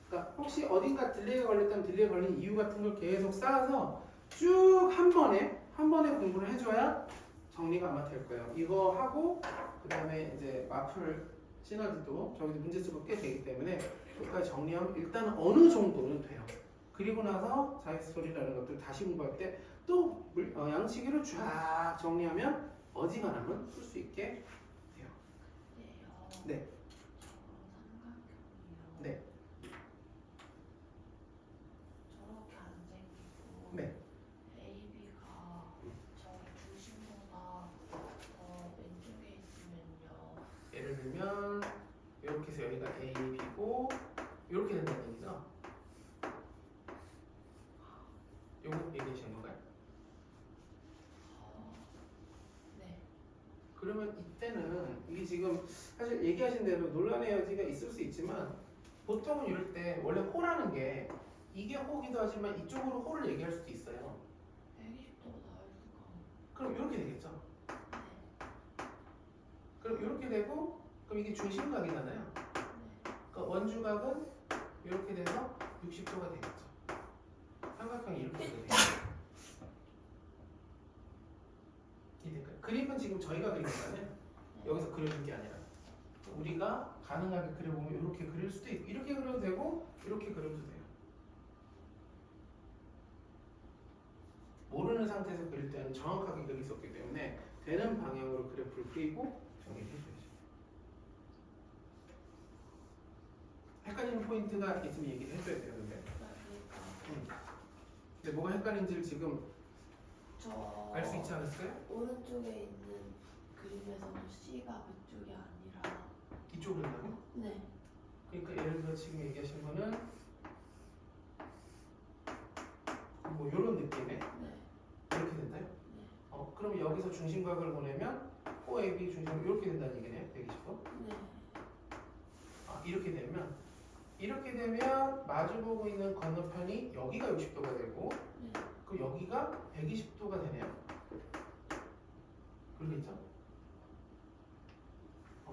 그러니까 혹시 어딘가 딜레이가 걸렸다면 딜레이 걸린 이유 같은 걸 계속 쌓아서 쭉 한 번에 공부를 해줘야 정리가 아마 될 거예요. 이거 하고 그 다음에 이제 마플 시너지도 저기도 문제 수가 꽤 되기 때문에 여기까지 정리하면 일단 어느 정도는 돼요. 그리고 나서 자기 스토리라는 것들 다시 공부할 때 또 양치기로 쫙 정리하면 어지간하면 풀 수 있게 돼요. 네. 삼각형이요. 네. 저렇게 안 생기고 네. AB가 저기 중심보다 더 왼쪽에 있으면요. 예를 들면 이렇게 해서 여기가 A, B고 이렇게 된다는 얘기죠. 요거 얘기하시는 건가요? 네. 그러면 이때는 이게 지금 사실 얘기하신 대로 논란의 여지가 있을 수 있지만 보통은 이럴 때 원래 호라는 게 이게 호기도 하지만 이쪽으로 호를 얘기할 수도 있어요. 120도 나올 수가. 그럼 이렇게 되겠죠. 네. 그럼 이렇게 되고 그럼 이게 중심각이잖아요. 네. 그러니까 원주각은 이렇게 돼서 60도가 되겠죠. 삼각형이 이렇게 되겠죠. 이해될까요? 그림은 지금 저희가 그린 거잖아요. 여기서 그려준 게 아니라 우리가 가능하게 그려보면 이렇게 그릴 수도 있고 이렇게 그려도 되고 이렇게 그려도 돼요. 모르는 상태에서 그릴 때는 정확하게 그릴 수 없기 때문에 되는 방향으로 그래프를 그리고 정리를 해줘야죠. 헷갈리는 포인트가 있으면 얘기를 해줘야 돼요. 그러니까 근데 뭐가 헷갈린지를 지금 저 알 수 있지 않았어요? 오른쪽에 있는 그림에서도 C가 그쪽이 아니라. 이쪽으로 된다고요? 네. 그러니까 예를 들어 지금 얘기하신 거는 뭐 이런 느낌의 네. 이렇게 된다요? 네. 그럼 여기서 중심각을 보내면 OAB 중심각 이렇게 된다는 얘기네요. 120도. 네. 이렇게 되면 마주보고 있는 건너편이 여기가 60도가 되고 네. 그 여기가 120도가 되네요. 그러겠죠?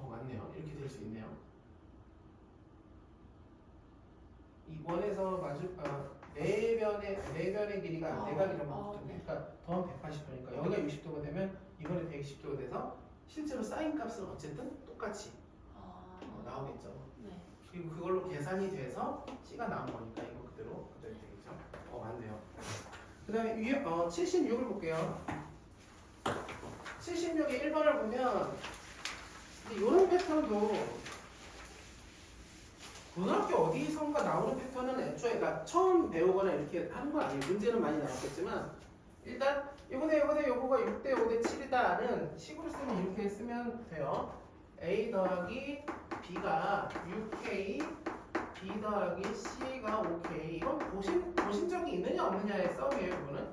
맞네요. 이렇게 될 수 있네요. 이 원에서 네 변의 길이가 내각이라면 네. 그러니까 더하면 180도니까 여기가 60도가 되면 이번에 120도가 돼서 실제로 사인 값은 어쨌든 똑같이 나오겠죠. 네. 그리고 그걸로 계산이 돼서 C가 나온 거니까 이거 그대로 되겠죠. 맞네요. 그 다음에 위에 76을 볼게요. 76의 1번을 보면 이런 패턴도 고등학교 어디선가 나오는 패턴은 애초에 그러니까 처음 배우거나 이렇게 하는 건 아니에요. 문제는 많이 나왔겠지만 일단 요거가 6대 5대 7이다는 식으로 쓰면 이렇게 쓰면 돼요. A 더하기 B가 6K, B 더하기 C가 5K. 이건 보신 적이 있느냐 없느냐의 싸움이에요. 이거는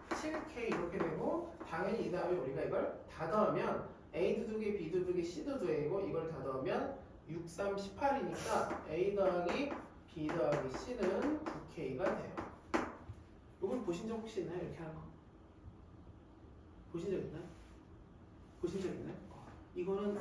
7K 이렇게 되고 당연히 이 다음에 우리가 이걸 다 더하면 A도 2개, B도 2개, C도 2개고 이걸 다 더하면 6, 3, 18이니까 A 더하기 B 더하기 C는 9K가 돼요. 이걸 보신 적 혹시 있나요? 이렇게 하는 거? 보신 적 있나요? 이거는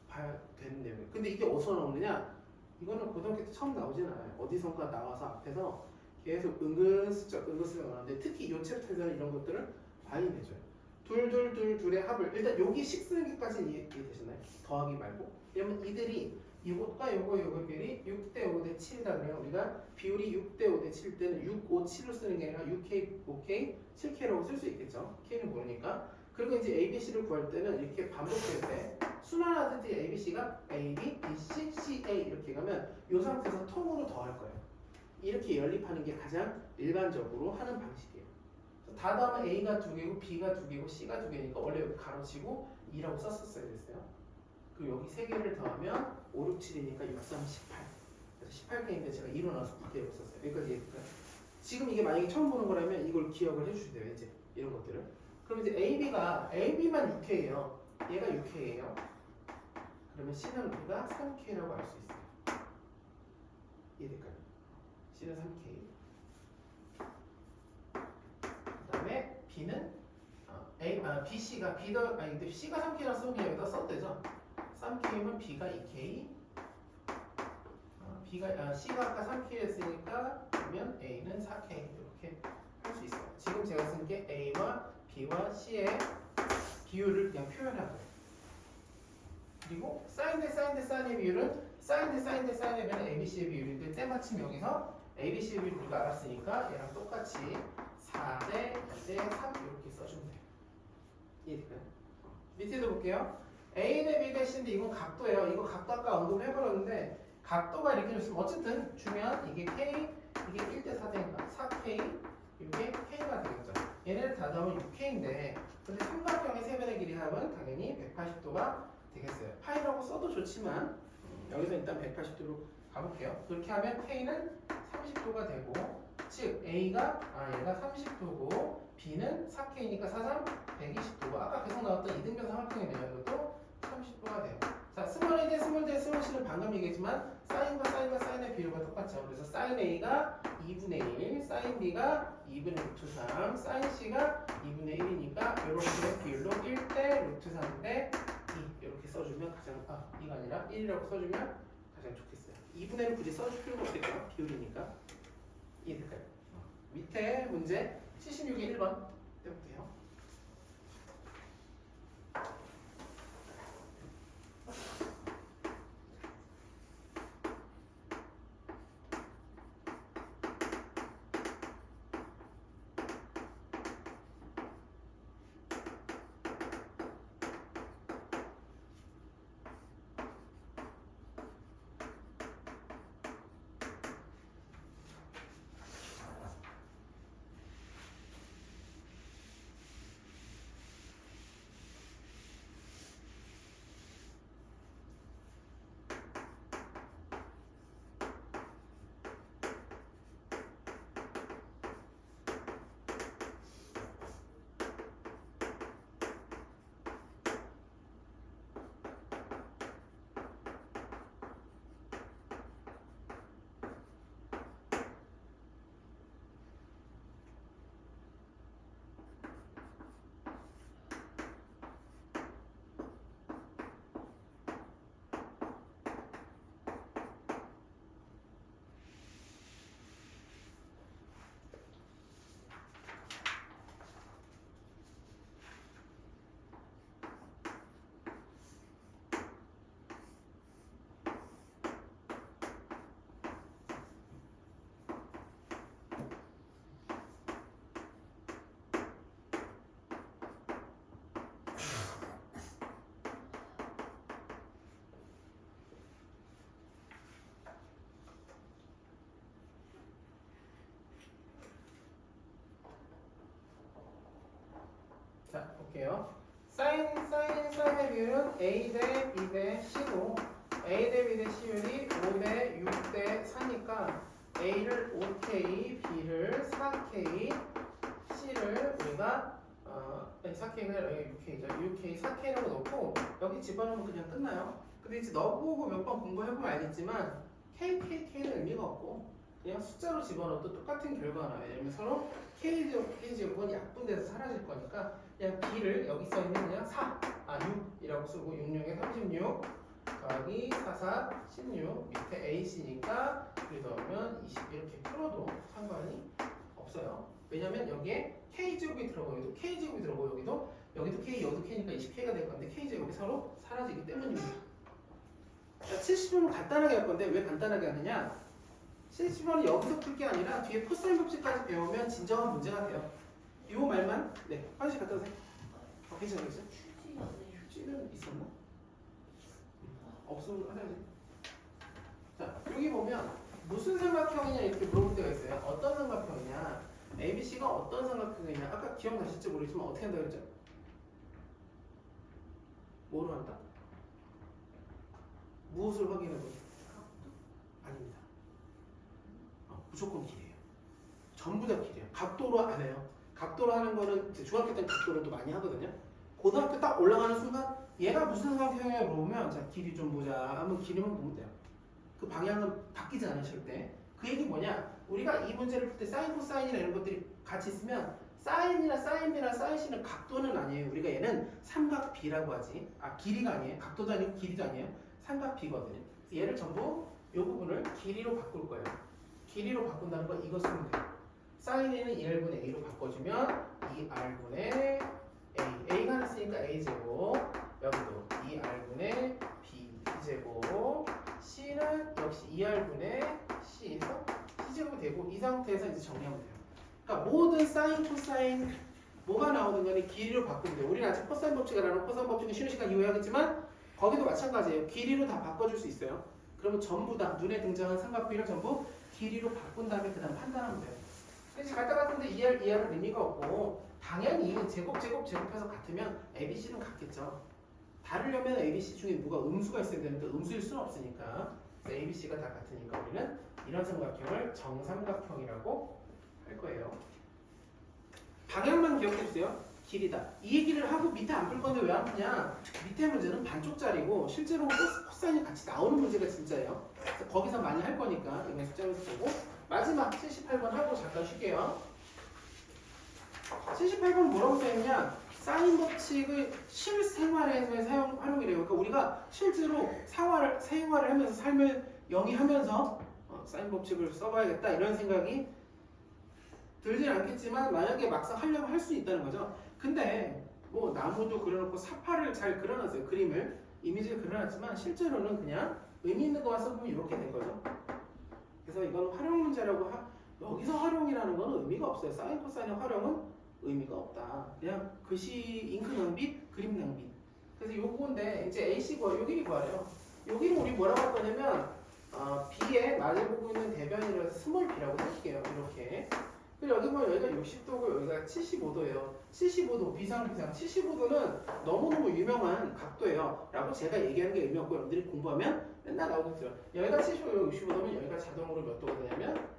봐야 되는 내용이에요. 근데 이게 어디서 나오느냐? 이거는 고등학교 때 처음 나오진 않아요. 어디선가 나와서 앞에서 계속 은근슬쩍 나오는데 특히 이 챕터에서는 이런 것들을 많이 내줘요. 둘의 합을 일단 여기 식 쓰는 게까지는 이해되셨나요? 더하기 말고. 왜냐면 이들이 이것과 요거 비율이 6대 5대 7이다 그래요. 우리가 비율이 6대 5대 7 때는 6, 5, 7로 쓰는 게 아니라 6K, 5K, 7K라고 쓸 수 있겠죠. K는 모르니까. 그리고 이제 ABC를 구할 때는 이렇게 반복될 때 순환하듯이 ABC가 A, B, B, C, C, A 이렇게 가면 이 상태에서 통으로 더할 거예요. 이렇게 연립하는 게 가장 일반적으로 하는 방식이에요. 다 더하면 A가 2개고 B가 2개고 C가 2개니까 원래 여기 가로치고 2라고 썼었어야 됐어요. 그리고 여기 3개를 더하면 5, 6, 7이니까 6, 3, 18. 그래서 18개인데 제가 2로 나눠서 9대 썼어요. 여기까지 이해될까요? 지금 이게 만약에 처음 보는 거라면 이걸 기억을 해주셔야 돼요. 이제 이런 것들을. 그럼 이제 AB만 6K예요. 얘가 6K예요. 그러면 C는 우리가 3K라고 알 수 있어요. 이해될까요? C는 3K. 그 다음에 B는 BC가 근데 C가 3K라고 쓰면 그냥 여기다 써도 되죠. 3K면 B가 2K. C가 아까 3K 했으니까 그러면 A는 4K 이렇게 할 수 있어요. 지금 제가 쓴 게 A와 B와 C의 비율을 그냥 표현한 거예요. 그리고 사인 대 사인의 비율은 사인 대 사인의 비율은 ABC의 비율인데 때마침 여기서 ABC의 비율을 우리가 알았으니까 얘랑 똑같이 4대 2대 3 이렇게 써주면 돼요. 이해될까요? 밑에도 볼게요. A 대 B 대 C인데 이건 각도예요. 이거 각도 아까 언급을 해버렸는데 각도가 이렇게 있으면 어쨌든 주면 이게 K, 이게 1대 4대니까 4K, 이게 K가 되겠죠. 얘네를 다 더하면 6K인데 근데 삼각형의 세변의 길이 합은 당연히 180도가 되겠어요. 파이라고 써도 좋지만 여기서 일단 180도로 가볼게요. 그렇게 하면 K는 30도가 되고 즉 얘가 30도고 B는 4K니까 4, 3, 120도고 아까 계속 나왔던 이등변 삼각형이네요. 이것도 30도가 돼요. 자, 스몰 A 대 스몰 D, 스몰 C는 방금 얘기했지만 사인과 사인의 비율과 똑같죠. 그래서 사인 A가 2분의 1, 사인 B가 2분의 루트 3, 사인 C가 2분의 1이니까 이렇게 비율로 1대 루트 3대 2 이렇게 써주면 가장 2가 아니라 1이라고 써주면 가장 좋겠어요. 2분의 1을 굳이 써줄 필요가 없겠죠. 비율이니까. 이해될까요? 밑에 문제 76의 1번 떼볼게요. 자, 볼게요. 사인의 비율은 A 대 B 대 C고 A 대 B 대 C율이 5 대 6 대 4니까 A를 5K, B를 4K, C를 우리가 4K가 아니라 6K죠. 6K, 4K라고 넣고 여기 집어넣으면 그냥 끝나요. 근데 이제 넣어보고 몇 번 공부해보면 알겠지만 K는 의미가 없고 그냥 숫자로 집어넣어도 똑같은 결과가 나와요. 왜냐면 서로 K제곱은 약분돼서 사라질 거니까 그냥 B를 여기 써있는 그냥 6이라고 쓰고 66에 36 더하기 44, 16 밑에 AC니까 여기 넣으면 20 이렇게 풀어도 상관이 없어요. 왜냐면 여기에 K제곱이 들어가고 여기도 K제곱이 들어가고 여기도 K, 여기도 K니까 20K가 될 건데 K제곱이 서로 사라지기 때문입니다. 자, 70번은 간단하게 할 건데 왜 간단하게 하느냐? 70번은 여기서 풀 게 아니라 뒤에 코사인 법칙까지 배우면 진정한 문제가 돼요. 이 말만 네 화장실 갔다 오세요. 괜찮아요? 휴지 안에 휴지는 있었나? 없으면 화장실. 자 여기 보면 무슨 삼각형이냐 이렇게 물어볼 때가 있어요. 어떤 삼각형이냐? ABC가 어떤 삼각형이냐? 아까 기억나실지 모르겠지만 어떻게 한다고 했죠? 뭐로 한다? 무엇을 확인해 보죠? 아닙니다. 무조건 길이에요. 전부 다 길이에요. 각도로 안 해요. 각도로 하는 거는 이제 중학교 때 각도로도 많이 하거든요. 고등학교 딱 올라가는 순간 얘가 무슨 삼각형이냐 물어보면 자 길이 좀 보자. 한번 길이만 보면 돼요. 그 방향은 바뀌지 않으실 때. 그 얘기 뭐냐? 우리가 이 문제를 풀 때 사인, 코사인이나 이런 것들이 같이 있으면 사인이나 사인 B나 사인 C는 각도는 아니에요. 우리가 얘는 삼각비라고 하지. 아 길이가 아니에요. 각도도 아니고 길이도 아니에요. 삼각비거든요. 얘를 전부 이 부분을 길이로 바꿀 거예요. 길이로 바꾼다는 건 이거 쓰면 돼요. 사인에는 2R분의 A로 바꿔주면 2R분의 A. A가 하나 쓰니까 A제곱. 여기도 2R분의 B제곱. C는 역시 2R분의 C에서 C제곱이 되고 이 상태에서 이제 정리하면 돼요. 그러니까 모든 사인, 코사인 뭐가 나오든 간에 길이로 바꾸면 돼요. 우리는 아직 코사인 법칙이라는 코사인 법칙은 쉬는 시간 이후에 하겠지만 거기도 마찬가지예요. 길이로 다 바꿔줄 수 있어요. 그러면 전부 다 눈에 등장한 삼각비를 전부 길이로 바꾼 다음에 그 다음 판단하면 돼요. 근데 갖다 같은데 2R은 의미가 없고 당연히 제곱해서 같으면 ABC는 같겠죠. 다르려면 ABC 중에 누가 음수가 있어야 되는데 음수일 수는 없으니까 그래서 ABC가 다 같으니까 우리는 이런 삼각형을 정삼각형이라고 할 거예요. 방향만 기억해 주세요. 길이다. 이 얘기를 하고 밑에 안 풀 건데 왜 안 푸냐? 밑에 문제는 반쪽짜리고 실제로 코사인이 같이 나오는 문제가 진짜예요. 그래서 거기서 많이 할 거니까 이번 숙제에서 보고 마지막 78번 하고 잠깐 쉴게요. 78번은 뭐라고 써있냐? 사인 법칙을 실생활에서의 활용이래요. 그러니까 우리가 실제로 생활을 하면서 삶을 영위하면서 사인 법칙을 써봐야겠다 이런 생각이 들진 않겠지만 만약에 막상 하려면 할 수 있다는 거죠. 근데 뭐 나무도 그려놓고 사파를 잘 그려놨어요. 그림을 이미지를 그려놨지만 실제로는 그냥 의미 있는 거만 써보면 이렇게 된 거죠. 그래서 이건 활용 문제라고 여기서 활용이라는 건 의미가 없어요. 사인 코사인의 활용은 의미가 없다. 그냥 글씨 잉크 낭비, 그림 낭비. 그래서 요건데 이제 AC 여기를 구하래요. 여기는 우리 뭐라고 할 거냐면 B에 마주보고 있는 대변이라서 스몰 B라고 할게요. 이렇게. 그리고 여기 보면 여기가 60도고 여기가 75도예요. 75도 비상 75도는 너무너무 유명한 각도예요. 라고 제가 얘기하는 게 의미 없고 여러분들이 공부하면 맨날 나오겠어요. 여기가 75도, 65도면 여기가 자동으로 몇 도가 되냐면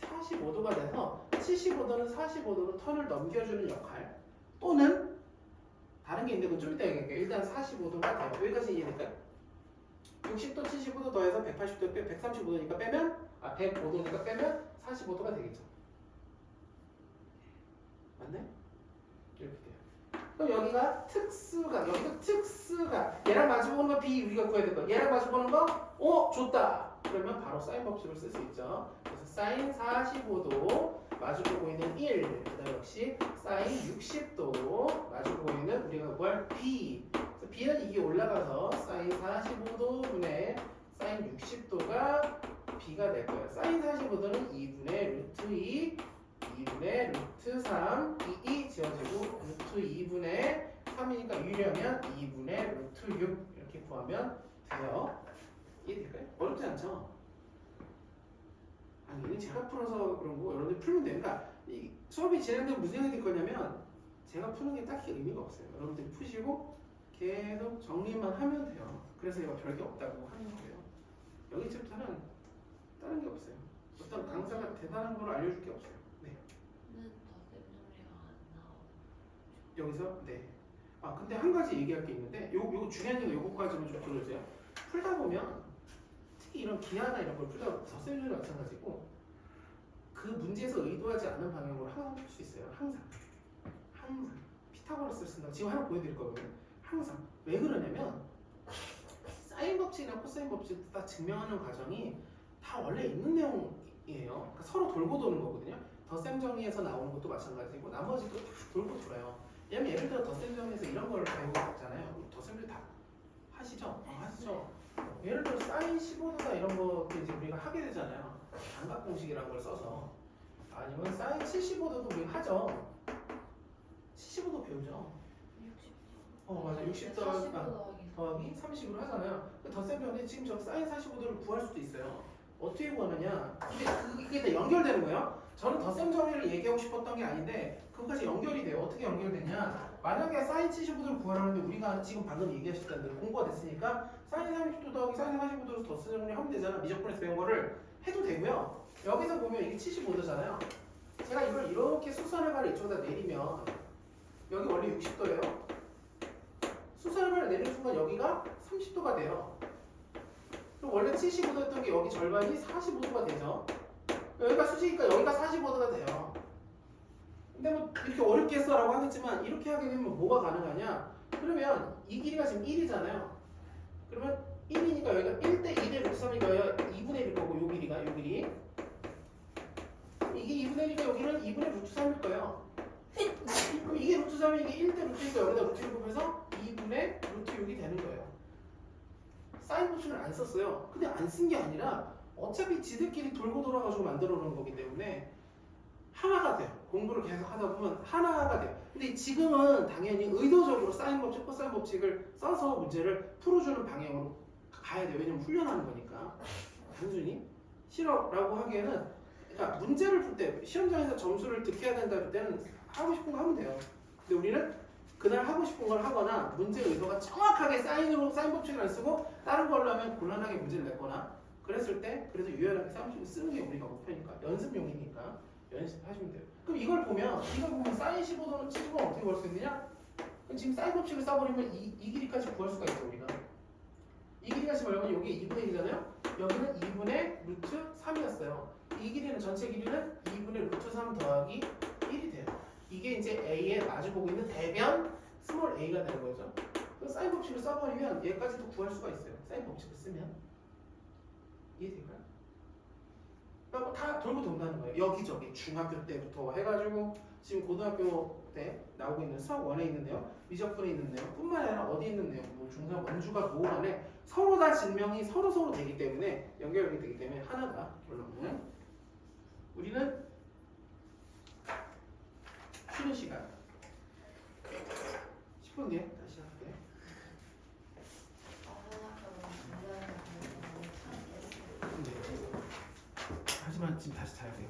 45도가 돼서 75도는 45도로 턴을 넘겨주는 역할 또는 다른 게 있는데 그건 좀 이따 얘기할게요. 일단 45도가 돼요. 여기까지 이해될까요? 60도, 75도 더해서 180도, 135도니까 빼면 105도니까 빼면 45도가 되겠죠. 맞네? 이렇게 돼요. 그럼 여기가 특수각, 얘랑 마주보는 거 B 우리가 구해야 될 거. 얘랑 마주보는 거 좋다. 그러면 바로 사인 법칙을 쓸 수 있죠. 그래서 사인 45도 마주보고 있는 1, 그다음 역시 사인 60도 마주보고 있는 우리가 구할 B. 그래서 B는 이게 올라가서 사인 45도 분의 사인 60도가 B가 될 거예요. 사인 45도는 2분의 루트 2 2분의 루트 3, 2 지어지고 루트 2분의 3이니까 유리하면 2분의 루트 6 이렇게 구하면 돼요. 이해될까요? 어렵지 않죠? 아니 이건 제가 풀어서 그런 거 여러분들 풀면 됩니다. 이 수업이 진행되면 무슨 생각이 들 거냐면 제가 푸는 게 딱히 의미가 없어요. 여러분들이 푸시고 계속 정리만 하면 돼요. 그래서 이거 별게 없다고 하는 거예요. 여기서부터는 다른 게 없어요. 어떤 강사가 대단한 걸 알려줄 게 없어요. 여기서 네. 근데 한 가지 얘기할 게 있는데 요거 중요한 얘기 요거까지만 좀 들어주세요. 풀다 보면 특히 이런 기하나 이런 걸 풀다 보면 덧셈률이 마찬가지고 그 문제에서 의도하지 않은 방향으로 항상 풀 수 있어요. 항상 피타고라스를 쓴다. 지금 하나 보여드릴 거거든요. 항상 왜 그러냐면 사인 법칙이나 코사인 법칙 다 증명하는 과정이 다 원래 있는 내용이에요. 그러니까 서로 돌고 도는 거거든요. 덧셈 정리에서 나오는 것도 마찬가지고 나머지도 다 돌고 돌아요. 왜냐면 예를 들어 덧셈 정리에서 이런 걸 배우고 있잖아요. 덧셈들 다 하시죠? 하시죠. 예를 들어 사인 15도다 이런 거 이제 우리가 하게 되잖아요. 삼각 공식이라는 걸 써서. 아니면 사인 75도도 우리가 하죠. 75도 배우죠. 60도. 맞아. 60 더하기 30으로 하잖아요. 덧셈 변에 지금 저 사인 45도를 구할 수도 있어요. 어떻게 구하느냐? 근데 그게 다 연결되는 거예요. 저는 덧셈 정리를 얘기하고 싶었던 게 아닌데 그것까지 연결이 돼요. 어떻게 연결되냐? 만약에 사인 75도를 구하라는데 우리가 지금 방금 얘기하셨던 대로 공부가 됐으니까 사인 30도 더하기 사인 45도로 덧셈 정리하면 되잖아. 미적분에서 배운 거를 해도 되고요. 여기서 보면 이게 75도잖아요. 제가 이걸 이렇게 수선의 발을 이쪽에다 내리면 여기 원래 60도예요. 수선의 발을 내리는 순간 여기가 30도가 돼요. 그럼 원래 75도였던 게 여기 절반이 45도가 되죠. 여기가 수직이니까 여기가 45도가 돼요. 근데 뭐 이렇게 어렵게 써라고 하겠지만 이렇게 하게 되면 뭐가 가능하냐? 그러면 이 길이가 지금 1이잖아요. 그러면 1이니까 여기가 1대 2대 루트 3이니까 여기가 2분의 1일 거고 요 길이가 요 길이 이게 2분의 1이니까 여기는 2분의 루트 3일 거예요. 그럼 이게 루트 3이 이게 1대 루트니까 여기다 루트 1 곱해서 2분의 루트 6이 되는 거예요. 사인 법칙을 안 썼어요. 근데 안 쓴 게 아니라 어차피 지들끼리 돌고 돌아가지고 만들어 놓은 거기 때문에 하나가 돼요. 공부를 계속 하다 보면 하나가 돼요. 근데 지금은 당연히 의도적으로 사인 법칙, 코사인 법칙을 써서 문제를 풀어주는 방향으로 가야 돼요. 왜냐면 훈련하는 거니까. 단순히 싫어라고 하기에는 그러니까 문제를 풀 때 시험장에서 점수를 득해야 된다 할 때는 하고 싶은 거 하면 돼요. 근데 우리는 그날 하고 싶은 걸 하거나 문제 의도가 정확하게 사인 법칙을 안 쓰고 다른 걸로 하면 곤란하게 문제를 냈거나 그랬을 때 그래도 유연하게 사인 법칙을 쓰는 게 우리가 목표니까 연습용이니까 연습하시면 돼요. 그럼 이걸 보면 사인 15도는 75는 어떻게 구할 수 있느냐? 그럼 지금 사인 법칙을 써버리면 이 길이까지 구할 수가 있죠 우리가. 이 길이가 지금 얼마냐? 여기 2분의 1이잖아요. 여기는 2분의 루트 3이었어요. 이 길이는 전체 길이는 2분의 루트 3 더하기 1이 돼요. 이게 이제 A에 마주보고 있는 대변 스몰 a가 되는 거죠. 그럼 사인 법칙을 써버리면 얘까지도 구할 수가 있어요. 사인 법칙을 쓰면. 이해될까요? 그러니까 다 돌고 돈다는 거예요. 여기저기 중학교 때부터 해가지고 지금 고등학교 때 나오고 있는 수학 1에 있는 내용, 미적분에 있는 내용 뿐만 아니라 어디 있는 내용, 뭐 중상 원주가 뭐 간에 서로 다 증명이 서로 되기 때문에 연결이 되기 때문에 하나다. 결론은 우리는 쉬는 시간 10분 뒤에 다시 할게요. 하지만 지금 다시 자야 돼요.